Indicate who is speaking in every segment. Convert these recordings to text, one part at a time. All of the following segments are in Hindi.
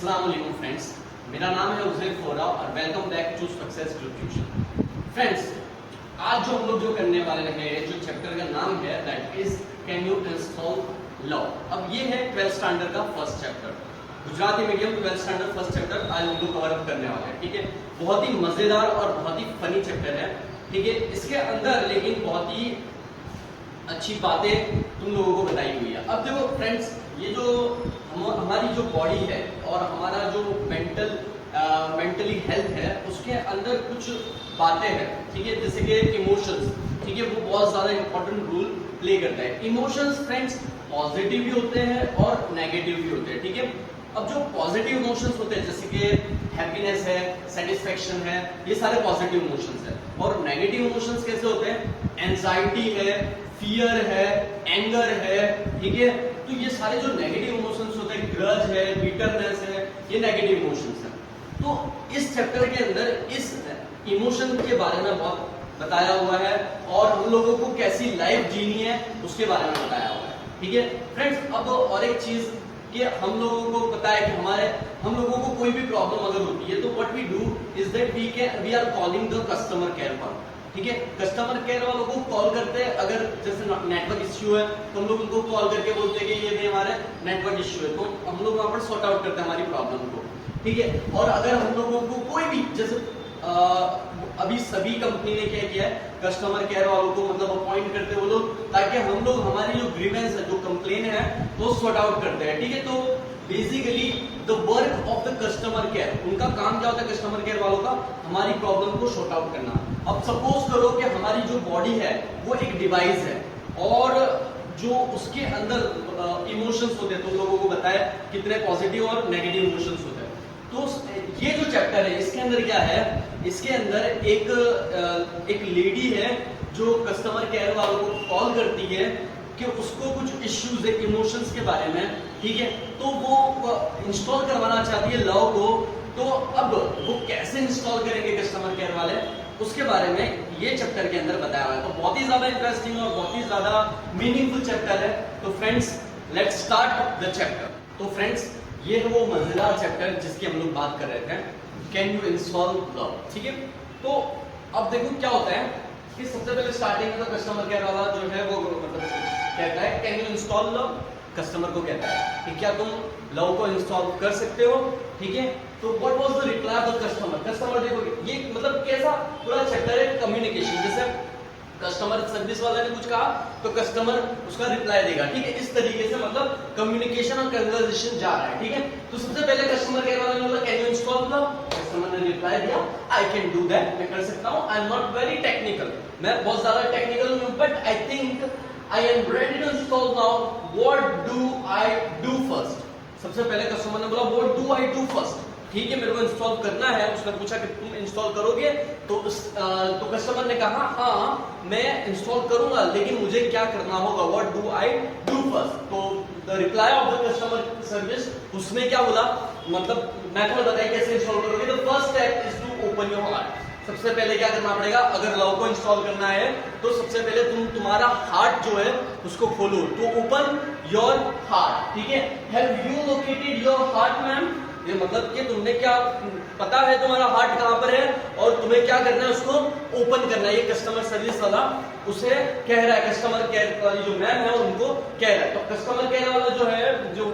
Speaker 1: अस्सलाम वालेकुम फ्रेंड्स, मेरा नाम है उज़ैर फोरा और welcome back to success group tuition. Friends, आज जो हम लोग जो करने वाले हैं, जो चैप्टर का नाम है that is can you install law. अब ये है 12th स्टैंडर्ड का first chapter, Gujarati medium 12th standard first chapter आज हम लोग कवर अप करने वाले हैं। ठीक है, बहुत ही मजेदार और बहुत ही फनी चैप्टर है। ठीक है, इसके अंदर लेकिन बहुत ही अच्छी बातें तुम लोगों को बताई हुई है। अब देखो फ्रेंड्स, ये जो हमारी जो बॉडी है और हमारा जो मेंटली हेल्थ है, उसके अंदर कुछ बातें हैं। ठीक है, जैसे कि इमोशंस, ठीक है, वो बहुत ज्यादा इंपॉर्टेंट रोल प्ले करता है। इमोशंस फ्रेंड्स पॉजिटिव भी होते हैं और नेगेटिव भी होते हैं। ठीक है, अब जो पॉजिटिव इमोशंस होते हैं जैसे कि हैप्पीनेस है, सेटिस्फेक्शन है, ये सारे पॉजिटिव इमोशंस है। और नेगेटिव इमोशंस कैसे होते हैं? एंजाइटी है, फियर है, एंगर है। ठीक है, तो ये सारे जो नेगेटिव इमोशंस होते हैं, ग्रज है, बिटरनेस है, ये नेगेटिव इमोशंस है। तो इस चैप्टर के अंदर इस इमोशन के बारे में बहुत बताया हुआ है और हम लोगों को कैसी लाइफ जीनी है उसके बारे में बताया हुआ है। ठीक है फ्रेंड्स, अब और एक चीज कि हम लोगों को पता है कि हम लोगों को कोई भी प्रॉब्लम अगर होती है तो what we do is that we are calling the customer care पर। ठीक है, कस्टमर केयर वालों को कॉल करते हैं। अगर जैसे नेटवर्क इश्यू है तो हम लोग उनको कॉल करके बोलते हैं कि ये भी हमारे नेटवर्क इश्यू है, तो हम लोग वहां पर सॉर्ट आउट करते हैं हमारी प्रॉब्लम को। ठीक है, और अगर हम लोगों को कोई भी जैसे अभी सभी कंपनी ने क्या किया है, कस्टमर केयर वालों को मतलब अपॉइंट करते हैं वो लोग, ताकि हम लोग हमारी जो ग्रीवेंस है, जो कंप्लेन है, वो सॉर्ट आउट करते हैं। ठीक है, तो basically the work of the customer care, उनका काम क्या होता है कस्टमर केयर वालों का? हमारी प्रॉब्लम को सॉर्ट आउट करना। अब सपोज करो कि हमारी जो बॉडी है वो एक डिवाइस है और जो उसके अंदर इमोशंस होते हैं, तो लोगों को बताया कितने पॉजिटिव और नेगेटिव इमोशंस होते हैं। तो ये जो चैप्टर है इसके अंदर क्या है, इसके अंदर एक लेडी है जो कस्टमर केयर वालों को कॉल करती है कि उसको कुछ इश्यूज है इमोशंस के बारे में। ठीक है, तो वो इंस्टॉल करवाना चाहती है लॉ को। तो अब वो कैसे इंस्टॉल करेंगे कस्टमर केयर वाले, उसके बारे में ये चैप्टर के अंदर बताया हुआ है। तो बहुत ही ज्यादा इंटरेस्टिंग और बहुत ही ज्यादा मीनिंगफुल चैप्टर है। तो friends let's start the chapter. तो फ्रेंड्स ये है वो मजेदार चैप्टर जिसकी हम लोग बात कर रहे थे, कैन यू इंस्टॉल लॉ। ठीक है, तो अब देखो क्या होता है कि सबसे पहले स्टार्टिंग में तो कस्टमर केयर वाला जो है वो मतलब कहता है can you install love, customer को कहता है कि क्या तुम लॉ को इंस्टॉल कर सकते हो। ठीक है, तो what was the reply of the customer? Customer देखो ये मतलब कैसा पूरा चैप्टर है कम्युनिकेशन। जैसे कस्टमर सर्विस वाला ने कुछ कहा तो कस्टमर उसका रिप्लाई देगा। ठीक है, इस तरीके से मतलब कम्युनिकेशन और कन्वर्सेशन जा रहा है। ठीक है, तो सबसे पहले कस्टमर केयर वाले ने बोला can you install love, customer ने रिप्लाई दिया आई कैन डू दैट, मैं कर सकता हूं, I am not very technical, मैं बहुत ज्यादा टेक्निकल नहीं हूं, but I think I am ready to install now, what do I do first? सबसे पहले कस्टमर ने बोला what do I do first. ठीक है, मेरे को इंस्टॉल करना है। उसने पूछा कि तुम इंस्टॉल करोगे? तो कस्टमर ने कहा हाँ मैं इंस्टॉल करूंगा, लेकिन मुझे क्या करना होगा, what do I do first? तो the reply of the customer service, उसने क्या बोला, मतलब मैं तुम्हें बताया कैसे इंस्टॉल करोगे। The first step is to open your heart. सबसे पहले क्या करना पड़ेगा, अगर लॉ को इंस्टॉल करना है तो सबसे पहले तुम्हारा हार्ट जो है उसको खोलो। तो ओपन योर हार्ट। ठीक है, have you located your heart ma'am? ये मतलब कि तुमने क्या पता है तुम्हारा हार्ट कहां पर है और तुम्हें क्या करना है, उसको ओपन करना है। ये कस्टमर सर्विस वाला उसे कह रहा है, कस्टमर केयर वाली जो मैम है उनको कह रहा है। तो कस्टमर केयर वाला जो है, जो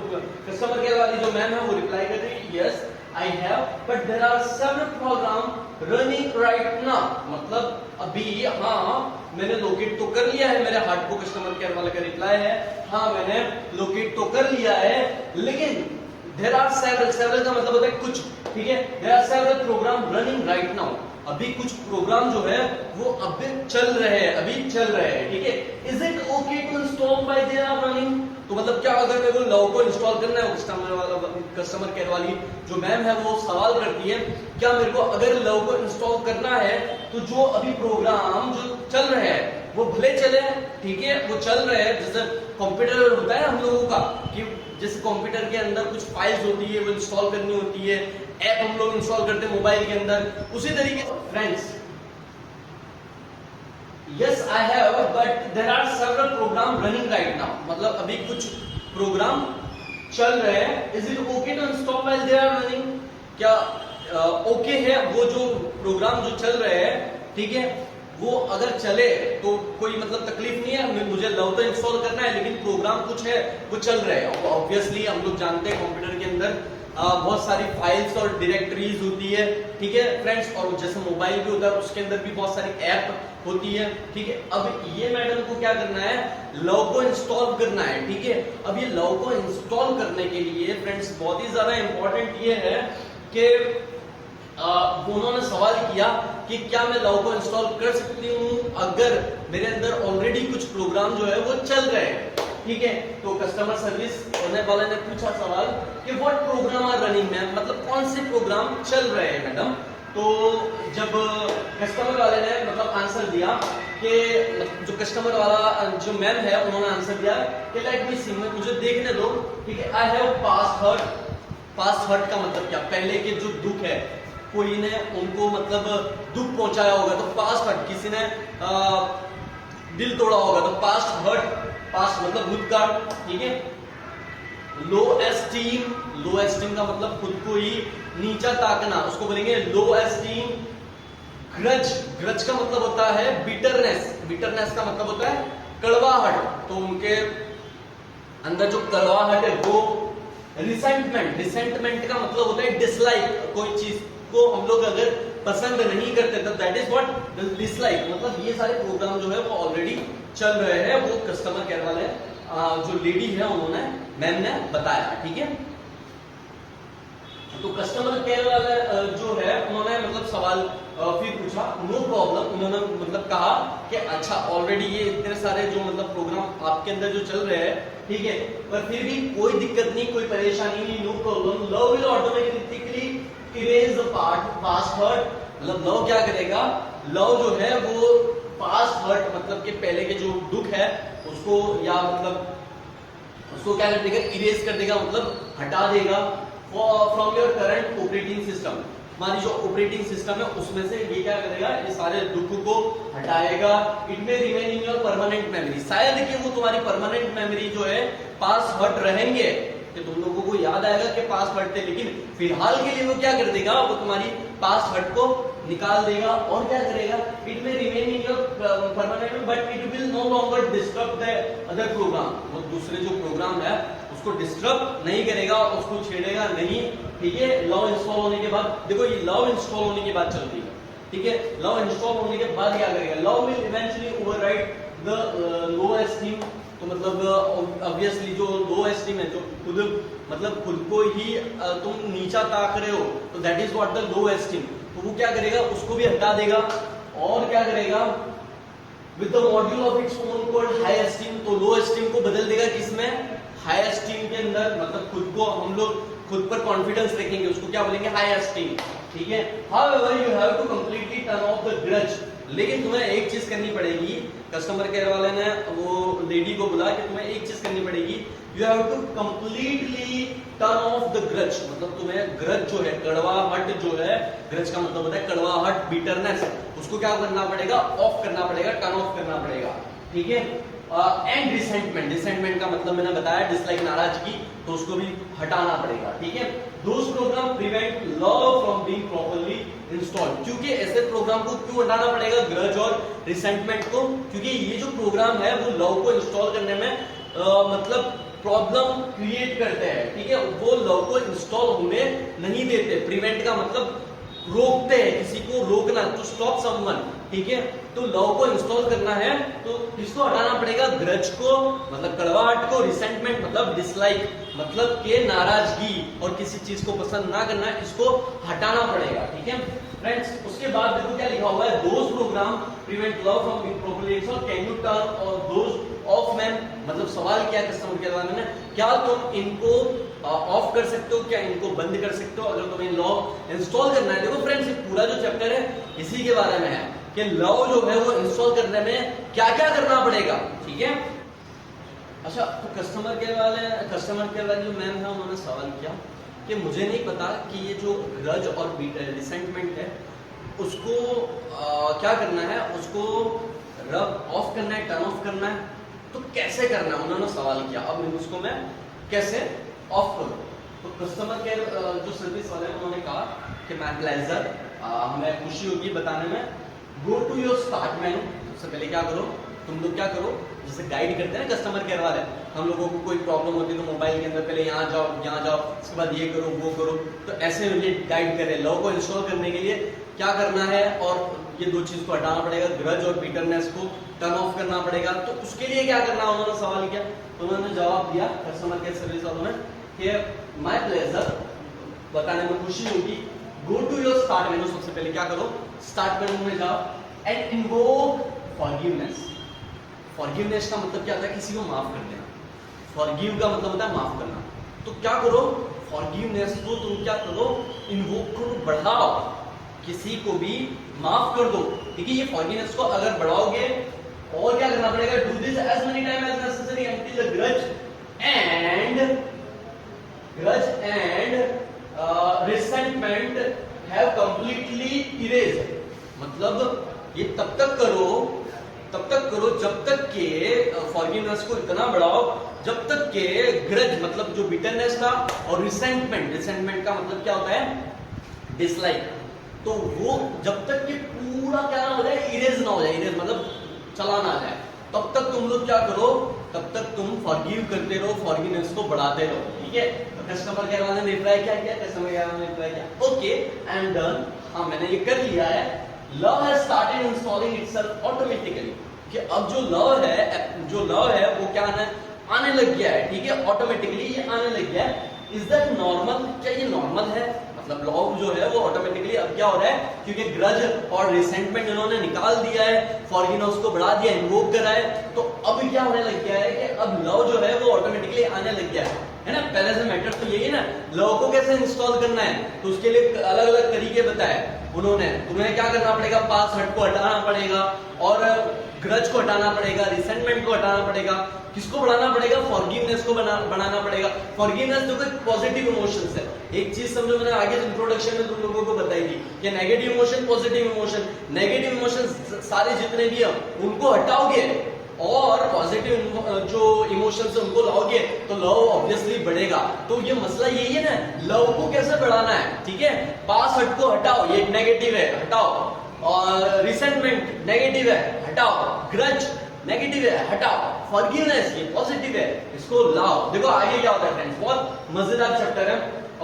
Speaker 1: कस्टमर केयर वाली जो मैम है वो रिप्लाई कर रही है yes I have but there are several program running right now. मतलब अभी हाँ मैंने लोकेट तो कर लिया है मेरे हार्ट को, कस्टमर केयर वाले का रिप्लाई है हाँ मैंने लोकेट तो कर लिया है, लेकिन there are several का मतलब होता है कुछ। ठीक है, there are several program running right now, अभी कुछ प्रोग्राम जो है वो अभी चल रहे हैं। ठीक है, is it okay to install by they are running? तो मतलब क्या अगर मेरे को लॉ को इंस्टॉल करना है, कस्टमर केयर वाली जो मैम है वो सवाल करती है क्या मेरे को अगर लॉ को इंस्टॉल करना है तो जो अभी प्रोग्राम जो चल रहे हैं वो भले चले, ठीक है वो चल रहे हैं। जैसे कंप्यूटर होता है हम लोगों का कि जैसे कंप्यूटर के अंदर कुछ फाइल्स होती है वो इंस्टॉल करनी होती है, ऐप हम लोग इंस्टॉल करते हैं मोबाइल के अंदर, उसी तरीके से friends yes I have but there are several program running right now. मतलब अभी कुछ प्रोग्राम चल रहे हैं, is it okay to install while they are running? क्या ओके है वो जो प्रोग्राम जो चल रहे हैं, ठीक है, वो अगर चले तो कोई मतलब तकलीफ नहीं है, मुझे लव तो इंस्टॉल करना है लेकिन प्रोग्राम कुछ है वो चल रहे हैं। ऑब्वियसली हम लोग जानते हैं कंप्यूटर के अंदर बहुत सारी फाइल्स और डायरेक्टरीज होती है, ठीक है फ्रेंड्स, और जैसे मोबाइल भी होता है उसके अंदर भी बहुत सारी ऐप होती है, ठीक है। अब ये मैडम को क्या करना है, लव को इंस्टॉल करना है, ठीक है। अब ये लव को इंस्टॉल करने के लिए फ्रेंड्स बहुत ही ज्यादा इंपॉर्टेंट ये है कि उन्होंने सवाल किया कि क्या मैं लव को इंस्टॉल कर सकती हूँ अगर मेरे अंदर ऑलरेडी कुछ प्रोग्राम जो है वो चल रहे हैं, ठीक है। तो कस्टमर सर्विस होने वाले ने पूछा सवाल कि what program are running ma'am, मतलब कौन से प्रोग्राम चल रहे हैं मैडम। तो जब कस्टमर वाले ने मतलब आंसर दिया कि जो कस्टमर वाला जो मैम है उन्होंने आंसर दिया कि लेट मी सी, मुझे देखने दो, ठीक है। I have past hurt, past hurt का मतलब क्या, पहले के जो दुख है, कोई ने उनको मतलब दुख पहुंचाया होगा तो पास्ट हर्ट, किसी ने दिल तोड़ा होगा तो पास्ट हर्ट, पास्ट मतलब भूतकाल, ठीक है। लो एस्टीम, लो एस्टीम का मतलब खुद को ही नीचा ताकना, उसको बोलेंगे लो एस्टीम। ग्रज, ग्रज का मतलब होता है बिटरनेस, बिटरनेस का मतलब होता है कड़वाहट, तो उनके अंदर जो कड़वाहट है वो। रिसेंटमेंट, रिसेंटमेंट का मतलब होता है डिसलाइक, कोई चीज को हम लोग अगर पसंद नहीं करते तो दैट इज व्हाट डिसलाइक, मतलब ये सारे प्रोग्राम जो है वो ऑलरेडी चल रहे हैं, वो कस्टमर केयर वाले जो लेडी है उन्होंने मैम ने बताया, ठीक है। तो कस्टमर केयर वाले जो है उन्होंने मतलब सवाल फिर पूछा, नो प्रॉब्लम, उन्होंने मतलब कहा कि अच्छा ऑलरेडी ये इतने सारे जो मतलब प्रोग्राम आपके अंदर जो चल रहे हैं, ठीक है, पर फिर भी कोई दिक्कत नहीं, कोई परेशानी नहीं, no problem, love will automatically erase the past hurt, मतलब लव क्या करेगा, लव जो है वो पास्ट हर्ट मतलब के पहले के जो दुख है उसको या मतलब उसको क्या कर देगा, इरेज कर देगा, मतलब हटा देगा from your current operating system. हमारी जो ऑपरेटिंग सिस्टम है उसमें से ये क्या करेगा, ये सारे दुख को हटाएगा। It may remain in your permanent memory, शायद कि वो तुम्हारी परमानेंट मेमोरी जो है पास हर्ट रहेंगे कि तुम लोगों को याद आएगा कि पास हर्ट थे, लेकिन फिलहाल के लिए वो क्या कर देगा, वो तुम्हारी पास हर्ट को निकाल देगा और क्या करेगा, it may remain in your permanent but it will no longer disturb the other program, वो दूसरे जो प्रोग्राम है उसको डिस्टर्ब नहीं करेगा, उसको छेड़ेगा नहीं, ठीक है। लव इंस्टॉल होने के बाद, देखो ये लव इंस्टॉल होने के बाद चलती है, ठीक है। लव इंस्टॉल होने के बाद क्या करेगा, love will eventually override the low esteem, तो मतलब ऑब्वियसली जो लो एस्टीम है, जो खुद मतलब खुद को ही तुम नीचा ताक रहे हो, तो that is what the low esteem, तो वो क्या करेगा, उसको भी हटा देगा और क्या करेगा, with the module of its own called high esteem, तो लो एस्टीम को बदल देगा किसमें, हाई एस्टीम के अंदर, मतलब खुद को हम लोग खुद पर कॉन्फिडेंस रखेंगे, उसको क्या बोलेंगे, हाई एस्टीम, ठीक है। However you have to completely turn off the grudge, लेकिन तुम्हें एक चीज करनी पड़ेगी, कस्टमर केयर वाले ने वो लेडी को बोला कि तुम्हें एक चीज करनी पड़ेगी, you have to completely turn off the grudge, मतलब तुम्हें ग्रज जो है, कड़वाहट जो है, ग्रज का मतलब होता है कड़वाहट, बिटरनेस, उसको क्या करना पड़ेगा, ऑफ करना पड़ेगा, टर्न ऑफ करना पड़ेगा, ठीक है। एंड रिसेंटमेंट, रिसेंटमेंट का मतलब मैंने बताया डिसलाइक, नाराजगी, तो उसको भी हटाना पड़ेगा, ठीक है। Those program prevent love from being properly installed, क्योंकि ऐसे प्रोग्राम को क्यों हटाना पड़ेगा, ग्रज और रिसेंटमेंट को, क्योंकि ये जो प्रोग्राम है वो लव को इंस्टॉल करने में मतलब प्रॉब्लम क्रिएट करते हैं, ठीक है। वो लव को इंस्टॉल होने नहीं देते, प्रिवेंट का मतलब रोकते हैं, किसी को रोकना, टू स्टॉप समवन, ठीक है। तो लव को इंस्टॉल करना है तो किसको हटाना पड़ेगा, ग्रज को मतलब कड़वाहट को, रिसेंटमेंट मतलब डिसलाइक मतलब के नाराजगी और किसी चीज को पसंद ना करना, इसको हटाना पड़ेगा, ठीक है फ्रेंड्स। उसके बाद देखो क्या लिखा हुआ है, those program prevent love from being properly installed, can you turn और दोज ऑफ मैम, मतलब सवाल क्या कस्टमर केयर वाले ने, क्या तुम इनको ऑफ कर सकते हो, क्या इनको बंद कर सकते हो अगर तुम्हें लव इंस्टॉल करना है। देखो फ्रेंड्स, पूरा जो चैप्टर है इसी के बारे में है कि लव जो है वो इंस्टॉल करने में क्या क्या करना पड़ेगा, ठीक है। अच्छा, तो कस्टमर केयर वाले जो मैम है उन्होंने सवाल किया कि मुझे नहीं पता कि ये जो ग्रज और रिसेंटमेंट है उसको क्या करना है, उसको रब ऑफ करना है, टर्न ऑफ करना है, तो कैसे करना है, उन्होंने सवाल किया। अब उसको मैं कैसे ऑफ करो। तो कस्टमर केयर जो सर्विस वाले हैं उन्होंने कहा कि मैं प्लेजर, हमें खुशी होगी बताने में, go to your start menu. सबसे पहले क्या करो, तुम लोग क्या करो, जैसे गाइड करते हैं ना कस्टमर केयर वाले, हम लोगों को कोई प्रॉब्लम होती है तो मोबाइल के अंदर पहले यहाँ जाओ, इसके बाद ये करो वो करो, तो ऐसे ये गाइड करें। लव को इंस्टॉल करने के लिए क्या करना है, और ये दो चीज को हटाना पड़ेगा, ग्रज और बिटरनेस को टर्न ऑफ करना पड़ेगा। तो उसके लिए क्या करना, उन्होंने सवाल किया, तो उन्होंने जवाब दिया कस्टमर केयर सर्विस वालों ने कि माय प्लेजर, बताने में खुशी होगी, go to your start menu. सबसे पहले क्या करो, स्टार्ट मेनू में जाओ एंड इन्वोक फॉरगिवनेस। फॉरगिवनेस का मतलब क्या होता है, किसी को माफ कर देना। फॉरगिव का मतलब होता है माफ करना। तो क्या करो, फॉरगिवनेस को तुम क्या करो, इन्वोक करो, बढ़ाओ, किसी को भी माफ कर दो। ठीक है, ये फॉरगिवनेस को अगर बढ़ाओगे, और क्या करना पड़ेगा, do this as many time as necessary until the grudge and resentment have completely erased। मतलब ये तब तक करो जब तक के फॉरगिवनेस को इतना बढ़ाओ जब तक के ग्रज मतलब जो बिटरनेस था, और रिसेंटमेंट का मतलब क्या होता है, डिसलाइक, तो वो जब तक कि पूरा क्या ना हो जाए, इरेज ना हो जाए, इरेज मतलब चला ना जाए, तब तक तुम लोग क्या करो, तब तक तुम फॉरगिव करते रहो, फॉरगिवनेस को बढ़ाते रहो। ठीक है, तो कस्टमर केयर वाले ने रिप्लाई क्या किया, कस्टमर केयर वाले ने रिप्लाई किया, ओके आई एम डन, हाँ मैंने ये कर लिया है। Love has started installing itself automatically, कि अब जो लव है वो क्या आने लग गया है। ठीक है, ऑटोमेटिकली ये आने लग गया है। इज दैट नॉर्मल, क्या ये नॉर्मल है, मतलब लव जो है वो ऑटोमेटिकली अब क्या हो रहा है, क्योंकि ग्रज और रिसेंटमेंट इन्होंने निकाल दिया है, फॉरगिवनेस को बढ़ा दिया, इन्वोक करा है, तो अब क्या होने लग गया है कि अब लव जो है वो ऑटोमेटिकली आने लग गया है ना। पहले से मैटर तो यही है ना, लव को कैसे इंस्टॉल करना है, तो उसके लिए अलग अलग तरीके बताए उन्होंने। तुम्हें क्या करना पड़ेगा, पास हट को हटाना पड़ेगा, और ग्रज को हटाना पड़ेगा, रिसेंटमेंट को हटाना पड़ेगा, किसको बढ़ाना पड़ेगा, फॉरगिवनेस को बनाना पड़ेगा। फॉरगिवनेस देखो एक पॉजिटिव इमोशंस है। एक चीज समझो, मैंने आगे इंट्रोडक्शन में तुम लोगों को बताई थी कि negative emotion, positive emotion. Negative emotion सारे जितने भी हैं उनको हटाओगे और पॉजिटिव जो इमोशंस है उनको लाओगे तो लव ऑब्वियसली बढ़ेगा। तो ये मसला यही है ना, लव को कैसे बढ़ाना है। ठीक है, पास हट को हटाओ, ये नेगेटिव है, हटाओ, और रिसेंटमेंट नेगेटिव है, हटाओ, ग्रज नेगेटिव है, हटाओ, फॉरगिवनेस ये पॉजिटिव है, इसको लाओ। देखो आगे क्या होता है फ्रेंड्स, बहुत मजेदार चैप्टर है।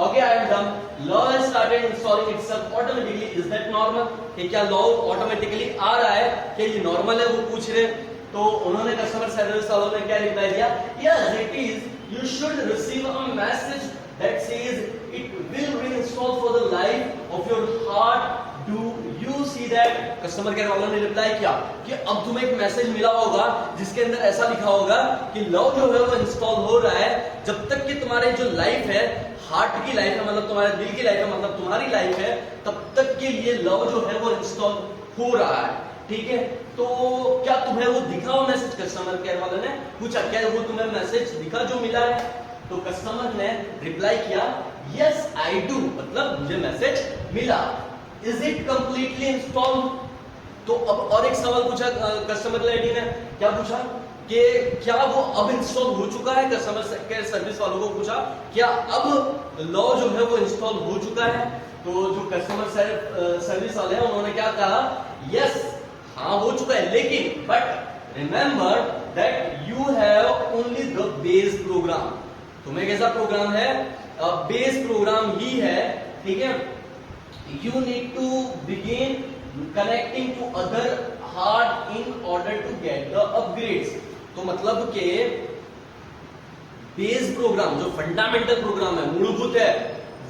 Speaker 1: Okay I am done, love has started installing itself automatically, is that normal, कि क्या लव ऑटोमेटिकली आ रहा है, क्या ये नॉर्मल है, वो पूछ रहे। तो उन्होंने कस्टमर सर्विस वालों ने क्या रिप्लाई दिया, yes it is, you should receive a message that says it will reinstall for the life of your heart, do you see that. Customer care वालों ने रिप्लाई किया कि अब तुम्हें एक मैसेज मिला होगा जिसके अंदर ऐसा लिखा होगा कि लव जो है वो इंस्टॉल हो रहा है जब तक कि तुम्हारे जो लाइफ है, हार्ट की लाइफ है, मतलब तुम्हारे दिल की लाइफ है, मतलब तुम्हारी लाइफ है, तब तक के लिए लव जो है वो इंस्टॉल हो रहा है। ठीक है, तो क्या तुम्हें वो दिखा वो मैसेज, कस्टमर केयर वाले ने पूछा क्या वो तुम्हें मैसेज दिखा जो मिला है। तो कस्टमर ने रिप्लाई किया यस आई डू, मतलब मुझे मैसेज मिला। Is it completely install. तो अब और एक सवाल पूछा कस्टमर लेडी ने, क्या पूछा कि क्या वो अब इंस्टॉल हो चुका है। कस्टमर केयर सर्विस वालों को पूछा क्या अब लॉ जो है वो इंस्टॉल हो चुका है। तो जो कस्टमर सर्विस वाले हैं उन्होंने क्या कहा, यस हाँ हो चुका है, लेकिन but remember that you have only the base programme. तुम्हें कैसा प्रोग्राम है, बेस प्रोग्राम ही है। ठीक है, you need to begin connecting to other hard in order to get the upgrades। तो मतलब के बेस प्रोग्राम जो फंडामेंटल प्रोग्राम है, मूलभूत है,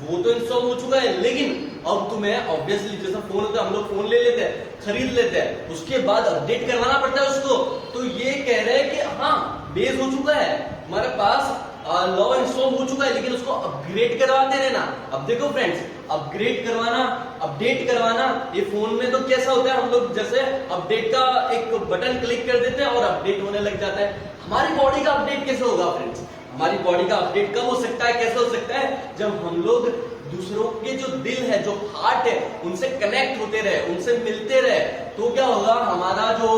Speaker 1: वो तो इंस्टॉल हो चुका है, लेकिन अब तुम्हें ऑब्वियसली जैसा फोन होता है, हम लोग फोन ले लेते हैं, खरीद लेते हैं, उसके बाद अपडेट करवाना पड़ता है उसको। तो ये कह रहे हैं कि हाँ बेस हो चुका है, हमारे पास लॉ इंस्टॉल हो चुका है, लेकिन उसको अपग्रेड करवाते रहना। अब देखो फ्रेंड्स, अपग्रेड करवाना, अपडेट करवाना, ये फोन में तो कैसा होता है, हम लोग जैसे अपडेट का एक बटन क्लिक कर देते हैं और अपडेट होने लग जाता है। हमारी बॉडी का अपडेट कैसे होगा फ्रेंड्स, हमारी बॉडी का अपडेट कब हो सकता है, कैसे हो सकता है, जब हम लोग दूसरों के जो दिल है, जो हार्ट है, उनसे कनेक्ट होते रहे, उनसे मिलते रहे, तो क्या होगा, हमारा जो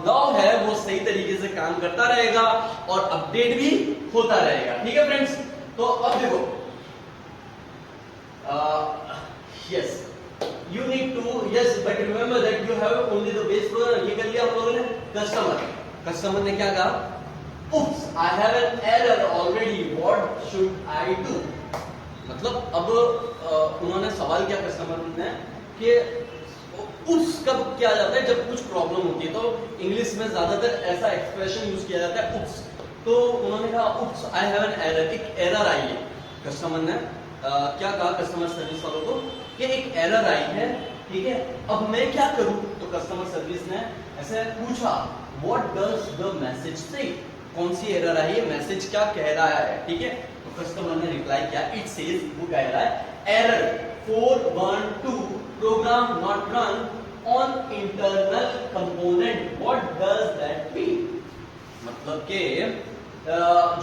Speaker 1: लॉ है वो सही तरीके से काम करता रहेगा और अपडेट भी होता रहेगा। ठीक है फ्रेंड्स, तो अब देखो, yes you need to, yes but remember that you have only the base program. ये कर लिया हम लोगों ने। कस्टमर ने क्या कहा, Oops, I have an error already. What should I do? मतलब अब उन्होंने सवाल किया कस्टमर ने कि उप्स कब किया जाता है, जब कुछ प्रॉब्लम होती है। तो इंग्लिश में ज्यादातर ऐसा एक्सप्रेशन यूज किया जाता है उप्स। तो उन्होंने कहा उप्स आई हैव एन एरर, एक एरर आई है। कस्टमर ने क्या कहा कस्टमर सर्विस वालों को कि एक एरर आई है, ठीक है, अब मैं क्या करूं। तो कस्टमर सर्विस ने ऐसे पूछा व्हाट डज द मैसेज से, कौन सी एरर आई है, मैसेज क्या कह रहा है, ठीक है। तो कस्टमर ने रिप्लाई किया इट सेज, वो कह रहा है error 412 program not run on internal component, what does that mean. मतलब कि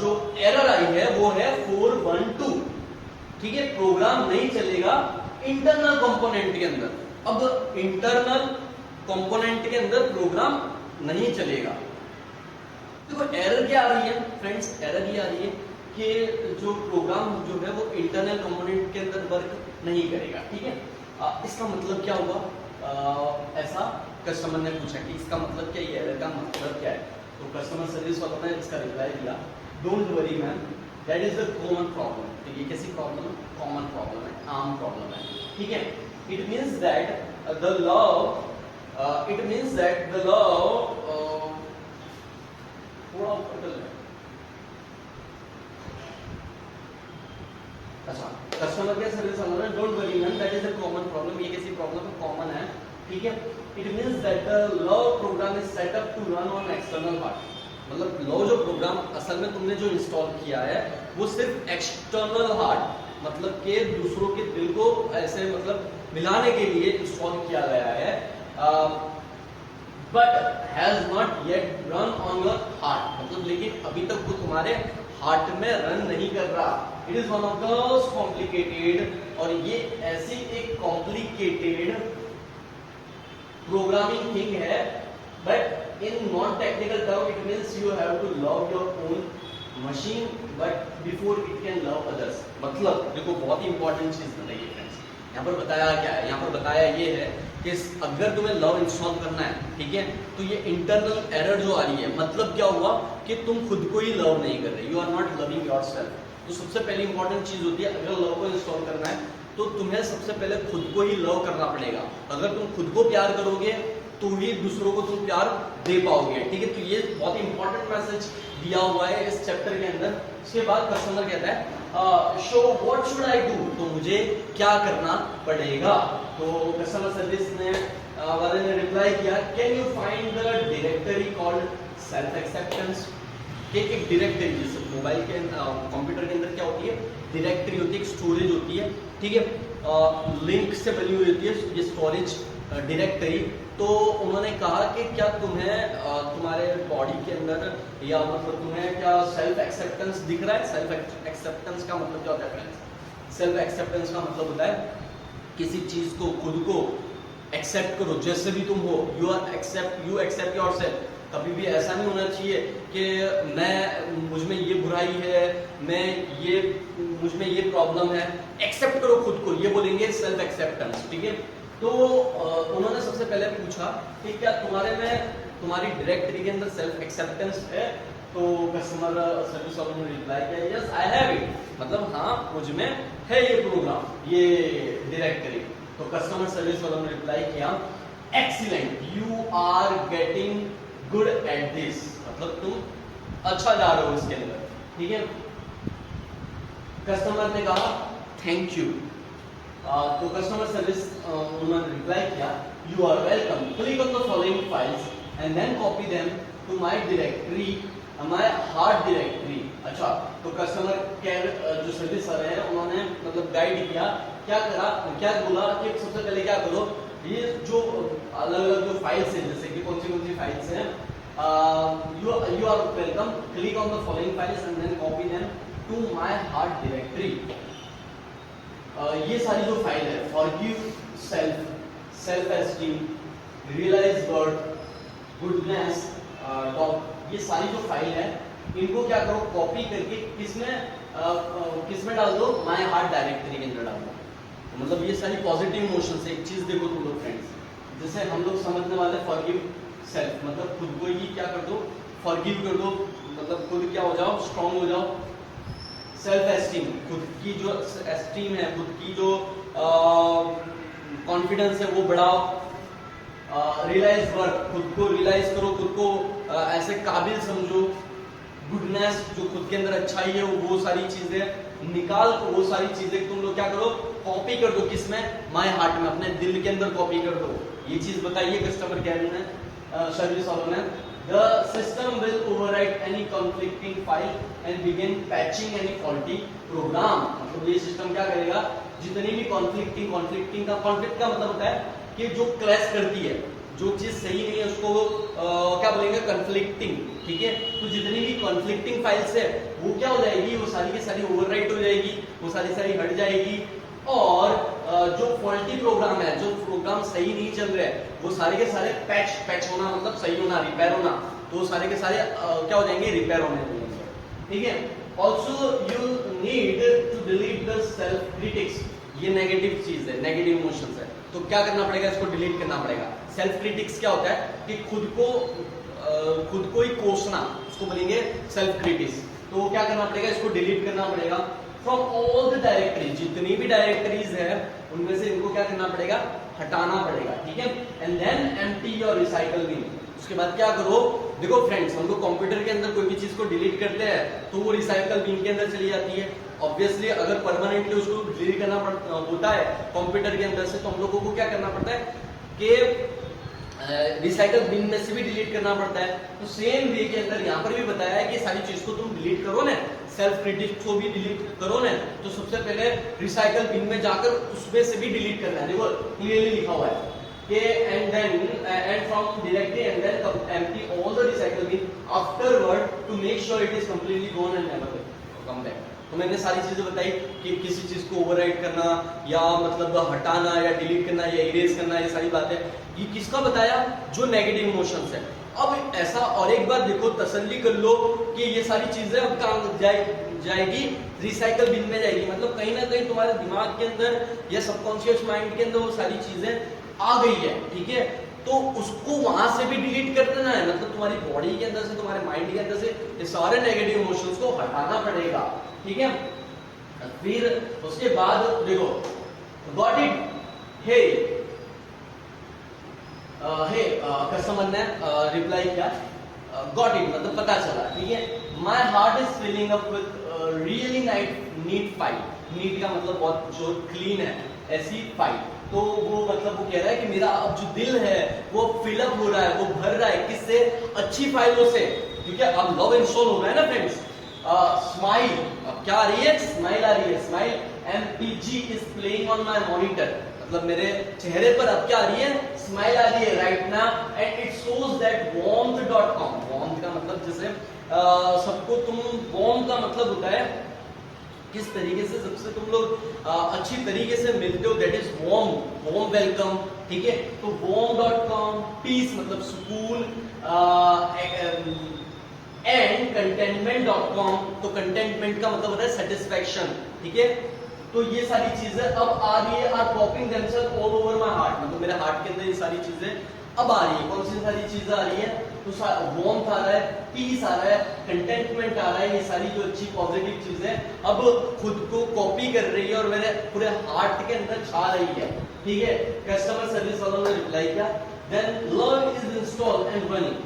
Speaker 1: जो एरर आई है वो है 412, ठीक है, प्रोग्राम नहीं चलेगा इंटरनल कंपोनेंट के अंदर। अब इंटरनल कंपोनेंट के अंदर प्रोग्राम नहीं चलेगा। देखो एरर क्या आ रही है फ्रेंड्स, एरर ये आ रही है कि जो प्रोग्राम जो है वो इंटरनल कंपोनेंट के अंदर वर्क नहीं करेगा, ठीक है। इसका मतलब क्या हुआ, ऐसा कस्टमर ने पूछा कि इसका मतलब क्या, ये एरर का मतलब क्या है। तो कस्टमर सर्विस वालों ने इसका रिप्लाई दिया don't worry ma'am, that is the common problem. तो ये कैसी प्रॉब्लम है, कॉमन प्रॉब्लम है, आम प्रॉब्लम है, ठीक है। It means that the love, it means that the love थोड़ा पटल है। अच्छा, कस्टमर केयर सर्विस वालों ने don't worry ma'am that is a common problem, ये कैसी प्रॉब्लम है, कॉमन है, ठीक है। It means that the love program is set up to run on external hard. मतलब लॉ जो प्रोग्राम असल में तुमने जो इंस्टॉल किया है वो सिर्फ एक्सटर्नल हार्ड, मतलब के दूसरों के दिल को ऐसे मतलब मिलाने के लिए इंस्टॉल किया गया है, but has not yet run on your heart. मतलब लेकिन अभी तक वो तुम्हारे हार्ट में रन नहीं कर रहा। It is one of the complicated, और ये ऐसी एक कॉम्प्लिकेटेड प्रोग्रामिंग थिंग है, but in non technical term it means you have to love your own machine but before it can love others. मतलब देखो बहुत ही इंपॉर्टेंट चीज बताइए फ्रेंड्स, यहाँ पर बताया क्या है, यहाँ पर बताया ये है कि अगर तुम्हें लव इंस्टॉल करना है, ठीक है, तो ये इंटरनल एरर जो आ रही है, मतलब क्या हुआ कि तुम खुद को ही लव नहीं कर रहे, you are not loving yourself. तो सबसे पहली इंपॉर्टेंट चीज होती है, अगर लव को इंस्टॉल करना है तो तुम्हें सबसे पहले खुद को ही लव करना पड़ेगा। अगर तुम खुद को प्यार करोगे तो ही दूसरों को तुम प्यार दे पाओगे, ठीक है। तो ये बहुत इंपॉर्टेंट मैसेज दिया हुआ है इस चैप्टर के अंदर। उसके बाद कस्टमर कहता है show what should I do, तो मुझे क्या करना पड़ेगा। तो कस्टमर सर्विस ने वाले ने रिप्लाई किया can you find the directory called self acceptance. एक डायरेक्टरी जैसे मोबाइल के कंप्यूटर के अंदर क्या होती है, डायरेक्टरी होती है, एक स्टोरेज होती है, ठीक है, लिंक से बनी हुई होती है ये स्टोरेज डायरेक्टरी। तो उन्होंने कहा कि क्या तुम्हें तुम्हारे बॉडी के अंदर या मतलब तुम्हें क्या सेल्फ एक्सेप्टेंस दिख रहा है। सेल्फ एक्सेप्टेंस का मतलब क्या होता है फ्रेंड्स, सेल्फ एक्सेप्टेंस का मतलब होता है किसी चीज को, खुद को एक्सेप्ट करो जैसे भी तुम हो, यू एक्सेप्ट योरसेल्फ। कभी भी ऐसा नहीं होना चाहिए कि मैं मुझ में ये बुराई है, मैं ये मुझ में ये प्रॉब्लम है, एक्सेप्ट करो खुद को, ये बोलेंगे सेल्फ एक्सेप्टेंस, ठीक है। तो उन्होंने सबसे पहले पूछा कि क्या तुम्हारे में तुम्हारी डायरेक्टरी के अंदर सेल्फ एक्सेप्टेंस है। तो कस्टमर सर्विस वालों ने रिप्लाई किया यस आई हैव इट, मतलब हाँ मुझ में है ये प्रोग्राम, ये डायरेक्टरी। तो कस्टमर सर्विस वालों ने रिप्लाई किया excellent, you are getting good at this, मतलब तुम अच्छा जा रहे हो इसके अंदर, ठीक है। कस्टमर ने कहा थैंक यू। तो कस्टमर सर्विस उन्होंने रिप्लाई किया you are welcome, click on the following files and then copy them to my directory, my hard directory. अच्छा, तो कस्टमर केयर जो सर्विस वाले हैं उन्होंने मतलब गाइड किया, क्या करा, क्या बोला कि सबसे पहले क्या करो, ये जो अलग अलग जो फाइल्स हैं, जैसे कि कौन सी फाइल्स हैं, you are welcome, click on the following files and then copy them to my hard directory. ये सारी जो फाइल है forgive self, self esteem, realize worth, goodness, top, ये सारी जो फाइल है इनको क्या करो कॉपी करके किसमें, किस में डाल दो, माय हार्ट डायरेक्टरी के अंदर डाल दो। तो मतलब ये सारी पॉजिटिव इमोशन है। एक चीज देखो तुम लोग फ्रेंड्स, जैसे हम लोग समझने वाले फॉरगिव सेल्फ, मतलब खुद को ही क्या कर दो, फॉरगिव कर दो, मतलब खुद क्या हो जाओ, स्ट्रांग हो जाओ। सेल्फ एस्टीम, खुद की जो एस्टीम है, खुद की जो कॉन्फिडेंस है वो बढ़ाओ। रियलाइज वर्क, खुद को रियलाइज करो, खुद को ऐसे काबिल समझो। गुडनेस, जो खुद के अंदर अच्छाई है वो सारी चीजें निकाल, वो सारी चीजें तुम लोग क्या करो, कॉपी कर दो। किसमें, माय हार्ट में, अपने दिल के अंदर कॉपी कर दो। ये चीज बताइए कस्टमर केयर ने, सर्विस वालों ने। The system will overwrite any conflicting file and begin patching any faulty program। मतलब ये सिस्टम क्या करेगा, जितनी भी conflicting का conflict का मतलब होता है कि जो क्लैश करती है, जो चीज सही नहीं है उसको क्या बोलेंगे, conflicting, ठीक है। तो जितनी भी conflicting फाइल्स है वो क्या हो जाएगी, वो सारी की सारी ओवरराइट हो जाएगी, वो सारी हट जाएगी। और जो फॉल्टी प्रोग्राम है, जो प्रोग्राम सही नहीं चल रहे हैं, वो सारे के सारे पैच होना, मतलब सही होना, रिपेयर होना, तो वो सारे के सारे क्या हो जाएंगे, रिपेयर होने लगेंगे, ठीक है। Also you need to delete the self critics. ये नेगेटिव चीज है, नेगेटिव इमोशंस है, तो क्या करना पड़ेगा, इसको डिलीट करना पड़ेगा। सेल्फ क्रिटिक्स क्या होता है कि खुद को ही कोसना, उसको बोलेंगे सेल्फ क्रिटिक्स। तो क्या करना पड़ेगा, इसको डिलीट करना पड़ेगा फ्रॉम ऑल द डायरेक्टरीज। जितनी भी डायरेक्टरीज है उनमें से इनको क्या करना पड़ेगा, हटाना पड़ेगा, ठीक है। And then empty your recycle bin. उसके बाद क्या करो, देखो फ्रेंड्स, हम लोग कंप्यूटर के अंदर कोई भी चीज को डिलीट करते हैं तो वो रिसाइकल बिन के अंदर चली जाती है। ऑब्वियसली अगर परमानेंटली उसको डिलीट करना होता है कंप्यूटर के अंदर से, तो हम लोगों को क्या करना पड़ता है कि रिसाइकल बिन में से भी डिलीट करना पड़ता है। तो सेम वे के अंदर यहाँ पर भी बताया है कि सारी चीज को तुम डिलीट करो ना, सेल्फ क्रिटिक्स को भी डिलीट करो ना, तो सबसे पहले रिसाइकल बिन में जाकर उसमें से भी डिलीट करना है। देखो क्लियरली लिखा हुआ है कि and from directly and then empty all the recycle bin afterward to make sure it is completely gone and never come back. तो मैंने सारी चीजें बताई कि किसी चीज को ओवरराइट करना या मतलब हटाना या डिलीट करना या इरेज करना, ये सारी बातें ये किसका बताया, जो नेगेटिव इमोशंस है। अब ऐसा और एक बार देखो, तसल्ली कर लो कि ये सारी चीजें अब कहाँ जाएगी, रिसाइकल बिन में जाएगी। मतलब कहीं ना कहीं तुम्हारे दिमाग के अंदर या सबकॉन्शियस माइंड के अंदर वो सारी चीजें आ गई है, ठीक है। तो उसको वहां से भी डिलीट कर देना है, मतलब तुम्हारी बॉडी के अंदर से, तुम्हारे माइंड के अंदर से ये सारे नेगेटिव इमोशंस को हटाना पड़ेगा, ठीक है। फिर उसके बाद देखो, गॉट इट, हे कस्टमर ने रिप्लाई किया, गॉट इट मतलब पता चला, ठीक है। My heart is filling up with really neat file. Neat का मतलब बहुत जो क्लीन है ऐसी फाइल। तो वो मतलब वो कह रहा है कि मेरा अब जो दिल है वो फिलअप हो रहा है, वो भर रहा है, किससे, अच्छी फाइलों से, ठीक है। अब लव इंस्टॉल हो रहा है ना फ्रेंड्स। स्माइल, अब क्या आ रही है, स्माइल आ रही है, smile MPG is playing on my monitor, मतलब मेरे चेहरे पर अब क्या आ रही है, स्माइल आ रही है right now. And it shows that warmth.com, warmth का मतलब जैसे सबको तुम, warm का मतलब होता है किस तरीके से सबसे तुम लोग अच्छी तरीके से मिलते हो, दैट इज warm वेलकम, ठीक है। तो warm.com, पीस मतलब सुकून, एंड contentment.com, तो कंटेंटमेंट का मतलब होता है सेटिस्फैक्शन, ठीक है। तो ये सारी चीजें अब आ रही है, are popping themselves all over my heart, मतलब मेरे हार्ट के अंदर ये सारी चीजें अब आ रही है। कौन सी सारी चीजें आ रही है, तो वार्मथ आ रहा है, पीस आ रहा है, कंटेंटमेंट आ रहा है, ये सारी जो अच्छी पॉजिटिव चीजें अब खुद को कॉपी कर रही है और मेरे पूरे हार्ट के अंदर छा रही है, ठीक है। कस्टमर सर्विस वालों ने रिप्लाई किया, then love is installed and running,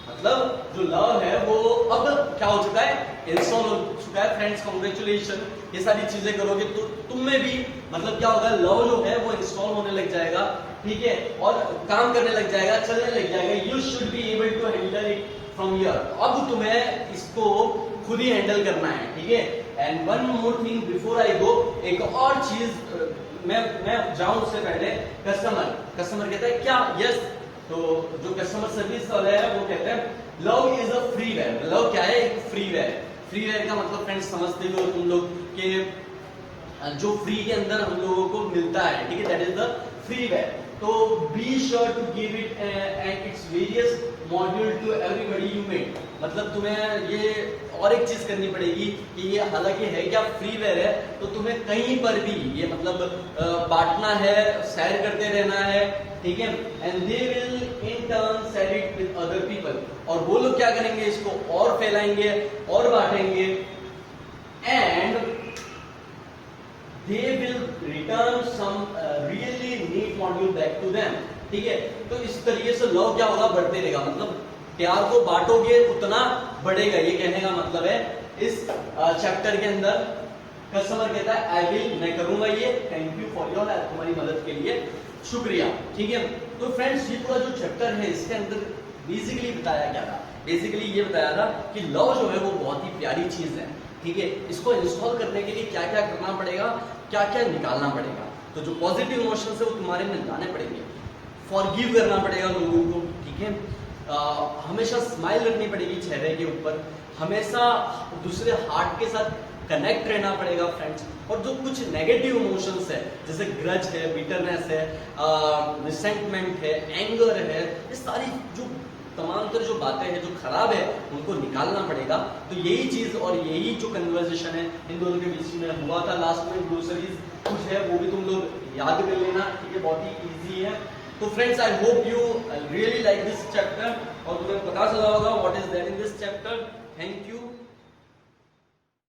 Speaker 1: मतलब जो लव है वो अब क्या हो चुका है, इंस्टॉल हो चुका है। फ्रेंड्स कांग्रेचुलेशन, ये सारी चीजें करोगे तो तुम में भी मतलब क्या होगा, लव जो है वो इंस्टॉल होने लग जाएगा, ठीक है, और काम करने लग जाएगा, चलने लग जाएगा। You should be able to handle it from here, अब तुम्हें इसको खुद ही हैंडल करना है, ठीक है। And one more thing before I go, एक और चीज मैं जाऊं उससे पहले, कस्टमर कहता है क्या, यस। तो जो कस्टमर सर्विस वाले हैं वो कहते हैं love is a freeware. Love क्या है, एक फ्रीवेयर। फ्रीवेयर का मतलब फ्रेंड्स समझते हो तुम लोग कि जो फ्री के अंदर हम लोगों को मिलता है, ठीक है, दैट इज द फ्रीवेयर। तो be sure to give it and its various module to everybody you meet. मतलब तुम्हें ये और एक चीज करनी पड़ेगी कि ये हालांकि है क्या फ्रीवेयर है, तो तुम्हें कहीं पर भी ये मतलब बांटना है, शेयर करते रहना है, ठीक है। And they will in turn share it with other people, और वो लोग क्या करेंगे, इसको और फैलाएंगे और बांटेंगे, and they will return some really neat module back to them, ठीक है। तो इस तरीके से लव क्या होगा, बढ़ते रहेगा, मतलब प्यार को बांटोगे उतना बढ़ेगा, ये कहने का मतलब है। इस चैप्टर के अंदर कस्टमर कहता है आई विल, मैं करूंगा ये, thank you for your help, तुम्हारी मदद के लिए शुक्रिया, ठीक है। तो फ्रेंड्स ये पूरा जो चैप्टर है इसके अंदर बेसिकली बताया क्या था, बेसिकली ये बताया था कि लव जो है वो बहुत ही प्यारी चीज है, ठीक है। इसको इंस्टॉल करने के लिए क्या क्या करना पड़ेगा, क्या क्या निकालना पड़ेगा, तो जो पॉजिटिव इमोशंस है वो तुम्हारे में लाने पड़ेंगे, फॉरगिव करना पड़ेगा लोगों को, ठीक है। हमेशा स्माइल रखनी पड़ेगी चेहरे के ऊपर, हमेशा दूसरे हार्ट के साथ कनेक्ट रहना पड़ेगा फ्रेंड्स। और जो कुछ नेगेटिव इमोशंस है जैसे ग्रज है, बिटरनेस है, रिसेंटमेंट है, एंगर है, ये सारी जो तमाम तरह जो बातें हैं जो खराब है उनको निकालना पड़ेगा। तो यही चीज और यही जो कन्वर्सेशन है इन दोनों के बीच में हुआ था लास्ट में, ग्रोसरीज कुछ है वो भी तुम लोग याद कर लेना, ठीक है, बहुत ही ईजी है। तो friends I hope you really like this chapter, और तुम्हें पता चला होगा what is there in this chapter. Thank you.